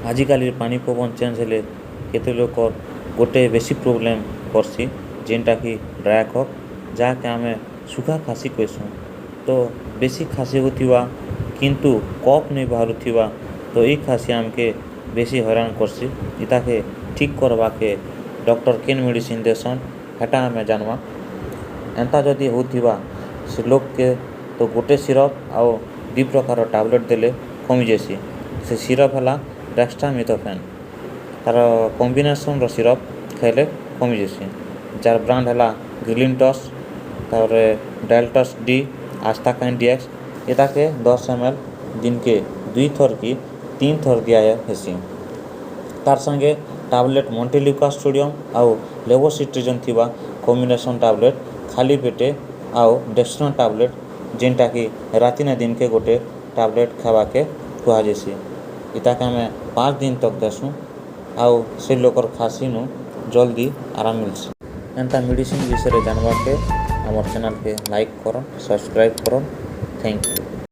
आजिकाली पानी पवन चेंज हेले केते लोक गोटे बेसी प्रोब्लेम करसी जेनटा कि ड्राई कफ जहाँके आमे सुखा खासी कहसूँ। तो बेसी खासी होथिबा किंतु कफ नहीं बाहरुथिबा तो ये खासी आमके बेसी हैरान करसी। इताके ठीक करवा के डॉक्टर केन मेडिसिन देसन हेटा आमे जानवा। एंता जदि होथिबा से लोग के तो गोटे सिरप आउ 2 प्रकार टैबलेट देले कमी जेसी। से सिरप हला डेक्स्ट्रामिथोफेन तार कॉम्बिनेशन सिरप खाइले कमी जेसी। जार ब्रांड हला ग्लिंटस तार डेल्टस डी आस्ताकाइन डीएक्स एटाके 10 ml दिन के 2 थर की 3 थर दिया हेसी। तार संगे टैबलेट मोंटेल्यूकास्टोडियम आउ लेवोसिट्रिजन थिबा कॉम्बिनेशन टैबलेट खाली पेटे आउ डेक्स्ट्रन टैबलेट जेनटा कि राति ना दिन के गोटे टैबलेट खावा के कुहा जेसी। इताके हमें 5 दिन तक देसूँ आउ से लोकर खासी नु जल्दी आराम मिलसी। एंता मेडिसिन विषय जानवा के हमर चैनल के लाइक करन सब्सक्राइब करन। Thank you.